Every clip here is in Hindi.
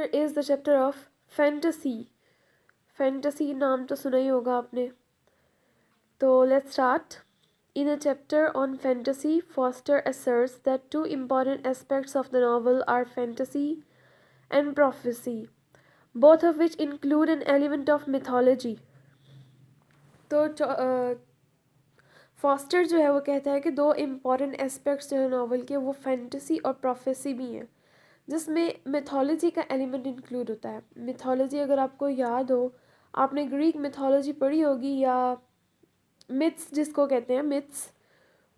chapter is the chapter of fantasy. Fantasy नाम तो सुना ही होगा आपने. तो let's start. In a chapter on fantasy, Foster asserts that two important aspects of the novel are fantasy and prophecy, both of which include an element of mythology. तो फॉस्टर जो है वो कहता है कि दो इम्पॉर्टेंट एस्पेक्ट्स जो है नावल के वो फैंटेसी और प्रोफेसी भी हैं, जिसमें मिथोलॉजी का एलिमेंट इंक्लूड होता है. मिथोलॉजी अगर आपको याद हो, आपने ग्रीक मिथोलॉजी पढ़ी होगी, या मिथ्स जिसको कहते हैं, मिथ्स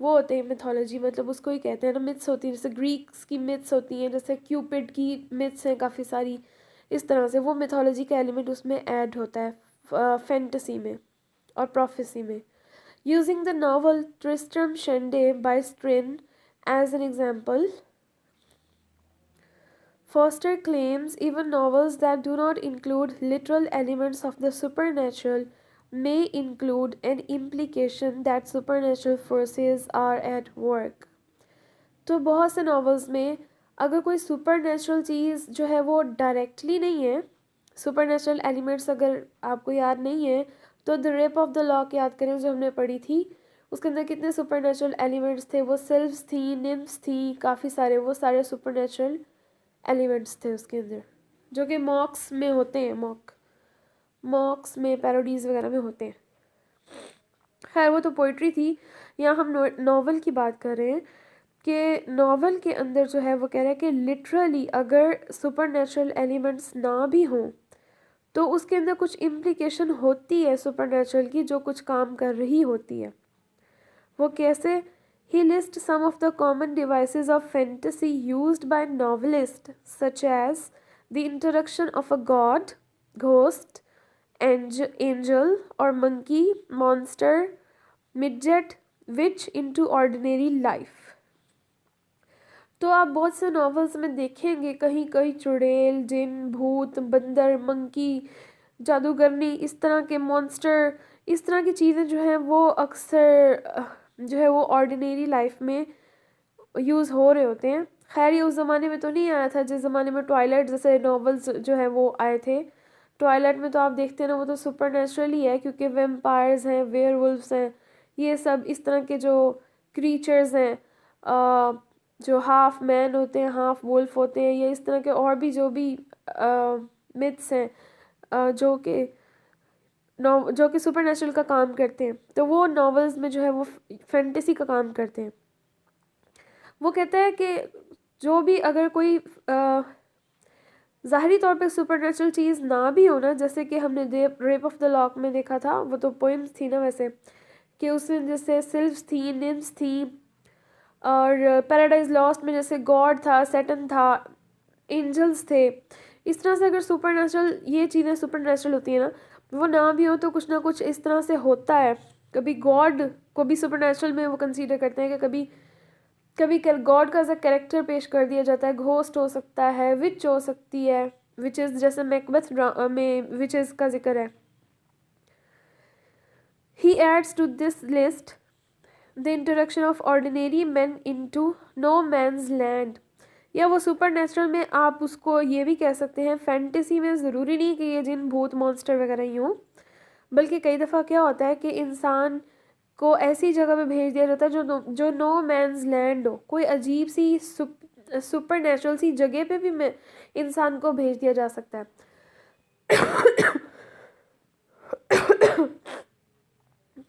वो होते हैं मिथोलॉजी, मतलब उसको ही कहते हैं ना, मिथ्स होती है. जैसे ग्रीक्स की मिथ्स होती हैं, जैसे क्यूपिड की मिथ्स हैं काफ़ी सारी. इस तरह से वो मिथोलॉजी का एलिमेंट उसमें ऐड होता है फैंटेसी में और प्रोफेसी में. Using the novel Tristram Shandy by Strin as an example, Foster claims even novels that do not include literal elements of the supernatural may include an implication that supernatural forces are at work. तो बहुत से novels में अगर कोई supernatural चीज़ जो है वो directly नहीं है, supernatural elements अगर आपको याद नहीं है, तो the rape of the lock याद करें जो हमने पढ़ी थी. उसके अंदर कितने सुपरनेचुरल एलिमेंट्स थे, वो सिल्व्स थी, निम्स थी, काफ़ी सारे, वो सारे सुपरनेचुरल एलिमेंट्स थे उसके अंदर, जो कि मॉक्स में होते हैं. मॉक्स में पैरोडीज़ वगैरह में होते हैं. खैर वो तो पोइट्री थी. यहाँ हम नॉवल की बात कर रहे हैं कि नॉवल के अंदर जो है वो कह रहा है कि लिटरली अगर सुपरनेचुरल एलिमेंट्स ना भी हों तो उसके अंदर कुछ इम्प्लिकेशन होती है सुपरनेचुरल की, जो कुछ काम कर रही होती है. वो कैसे? He list some of the common devices of fantasy used by novelist such as the introduction of a god, ghost, angel और monkey, monster, midget, witch into ordinary life. तो आप बहुत से नॉवेल्स में देखेंगे कहीं कहीं चुड़ैल, जिन, भूत, बंदर, मंकी, जादूगरनी, इस तरह के मॉन्स्टर, इस तरह की चीज़ें जो हैं वो अक्सर जो है वो ऑर्डिनरी लाइफ में यूज़ हो रहे होते हैं. खैर ये उस ज़माने में तो नहीं आया था जिस ज़माने में ट्वाइलाइट जैसे नॉवेल्स जो है वो आए थे. ट्वाइलाइट में तो आप देखते हैं ना, वो तो सुपर नेचुरल ही है, क्योंकि वेम्पायर्स हैं, वेयरवुल्व्स हैं, ये सब इस तरह के जो क्रीचर्स हैं, जो हाफ मैन होते हैं, हाफ वुल्फ होते हैं, या इस तरह के और भी जो भी मिथ्स हैं जो कि सुपर नेचुरल का काम करते हैं, तो वो नॉवेल्स में जो है वो फैंटेसी का काम करते हैं. वो कहता है कि जो भी अगर कोई ज़ाहरी तौर पे सुपर नेचुरल चीज़ ना भी हो ना, जैसे कि हमने रेप ऑफ द लॉक में देखा था, वो तो पोइम्स थी ना वैसे, कि उसमें जैसे सिल्व्स थी, निम्स थी, और पैराडाइज लॉस्ट में जैसे गॉड था, सैटन था, एंजल्स थे. इस तरह से अगर सुपर नेचुरल ये चीज़ें सुपर नेचुरल होती हैं ना, वो ना भी हो तो कुछ ना कुछ इस तरह से होता है. कभी गॉड को भी सुपर नेचुरल में वो कंसीडर करते हैं कि कभी कभी गॉड का एज अ कैरेक्टर पेश कर दिया जाता है. घोस्ट हो सकता है, विच हो सकती है, विचेस जैसे मैकबेथ में विचेस का जिक्र है. He adds to this list the introduction of ordinary man into no man's land. या वो सुपर नेचुरल में आप उसको ये भी कह सकते हैं, फैंटेसी में ज़रूरी नहीं कि ये जिन, भूत, मॉन्स्टर वगैरह ही हों, बल्कि कई दफ़ा क्या होता है कि इंसान को ऐसी जगह पे भेज दिया जाता है जो नो मैन्स लैंड हो. कोई अजीब सी सुपर नेचुरल सी जगह पे भी में इंसान को भेज दिया जा सकता है.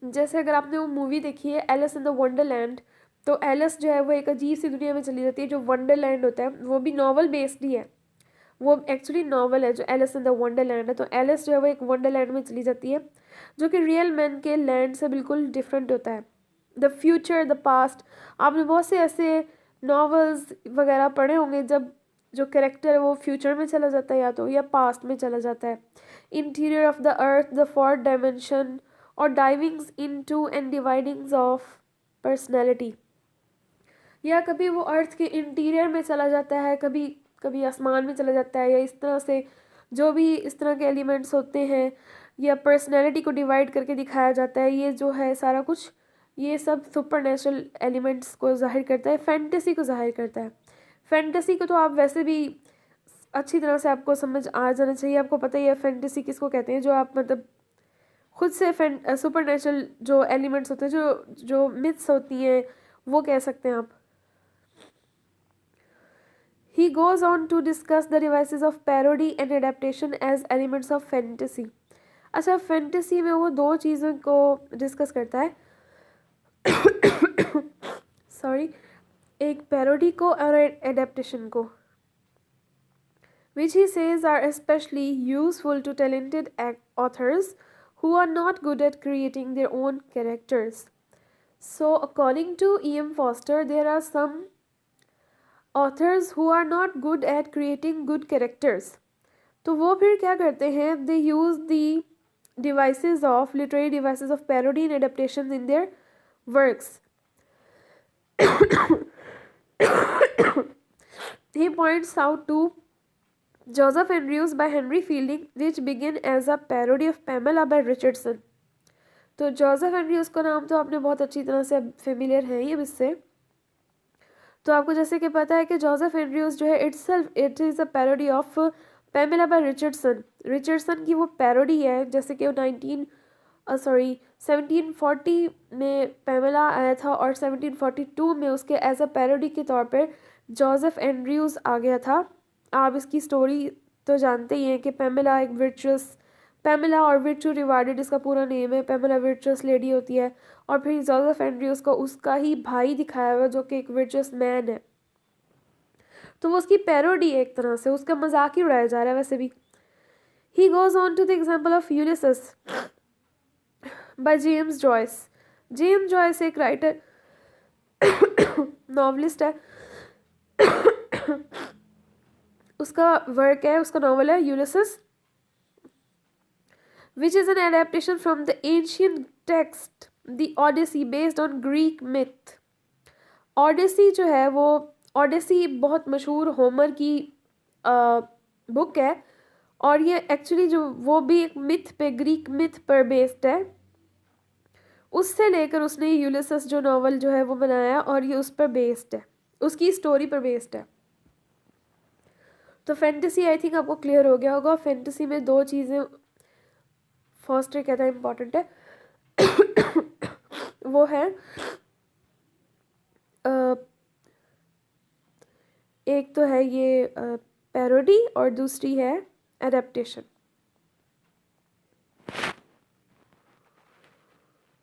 जैसे अगर आपने वो मूवी देखी है एलिस इन द वंडरलैंड, तो एलिस जो है वो एक अजीब सी दुनिया में चली जाती है. जो वंडरलैंड होता है वो भी नॉवल बेस्ड ही है, वो एक्चुअली नॉवल है जो एलिस इन द वंडरलैंड है. तो एलिस जो है वो एक वंडरलैंड में चली जाती है, जो कि रियल मैन के लैंड से बिल्कुल डिफरेंट होता है. द फ्यूचर, द पास्ट, आपने बहुत से ऐसे नॉवेल्स वगैरह पढ़े होंगे जब जो कैरेक्टर है वो फ्यूचर में चला जाता है या पास्ट में चला जाता है. Interior of the earth, the fourth dimension, और divings into and dividings of personality. या कभी वो अर्थ के इंटीरियर में चला जाता है, कभी कभी आसमान में चला जाता है, या इस तरह से जो भी इस तरह के एलिमेंट्स होते हैं, या पर्सनैलिटी को डिवाइड करके दिखाया जाता है. ये जो है सारा कुछ, ये सब सुपर नेचुरल एलिमेंट्स को ज़ाहिर करता है, फैंटेसी को ज़ाहिर करता है. फैंटेसी को तो आप वैसे भी अच्छी तरह से आपको समझ आ जाना चाहिए। आपको पता ही है फैंटेसी किसको कहते हैं, जो आप मतलब खुद से सुपर नेचुरल जो एलिमेंट्स होते हैं, जो जो मिथ्स होती हैं, वो कह सकते हैं आप। He goes on to discuss the devices of parody and adaptation as elements of fantasy. अच्छा, फैंटेसी में वो दो चीज़ों को डिस्कस करता है, सॉरी, एक पैरोडी को और एडेप्टेशन को, which he says are especially useful to talented authors who are not good at creating their own characters. So, according to E.M. Foster, there are some authors who are not good at creating good characters. तो वो फिर क्या करते हैं, they use the devices of literary devices of parody and adaptations in their works. He points out to Joseph Andrews by Henry Fielding, which began as a parody of Pamela by Richardson. तो जोसेफ एंड्रयूज का नाम तो आपने बहुत अच्छी तरह से फेमिलियर है ही इससे। तो आपको जैसे कि पता है कि जोसेफ एंड्रयूज जो है it is a parody of Pamela by Richardson. Richardson की वो पैरोडी है, जैसे कि 1740 में पैमेला आया था और 1742 में उसके एज अ पैरोडी के तौर पर जोसेफ एंड्रयूज आ गया था। आप इसकी स्टोरी तो जानते ही हैं कि पैमेला एक पैमेला और विर्चू रिवार्डेड इसका पूरा नेम है। पैमेला वर्चुअस लेडी होती है और फिर जोसेफ एंड्रयूज को उसका ही भाई दिखाया हुआ जो कि एक वर्चुअस मैन है। तो वो उसकी पैरोडी है, एक तरह से उसका मजाक ही उड़ाया जा रहा है वैसे भी। He goes on to the example of Ulysses by James Joyce. James Joyce एक राइटर नॉवलिस्ट है। उसका वर्क है, उसका नॉवल है यूलिसस, which is an adaptation from the ancient text the Odyssey based on Greek myth. Odyssey जो है वो Odyssey बहुत मशहूर होमर की बुक है और ये एक्चुअली जो वो भी एक मिथ पे, ग्रीक मिथ पर बेस्ड है। उससे लेकर उसने यूलिसस जो नॉवल जो है वो बनाया और ये उस पर बेस्ड है, उसकी स्टोरी पर बेस्ड है। तो फैंटेसी आई थिंक आपको क्लियर हो गया होगा। फैंटेसी में दो चीज़ें फॉस्टर कहता है इम्पॉर्टेंट है, वो है एक तो है ये पैरोडी और दूसरी है एडेप्टेशन।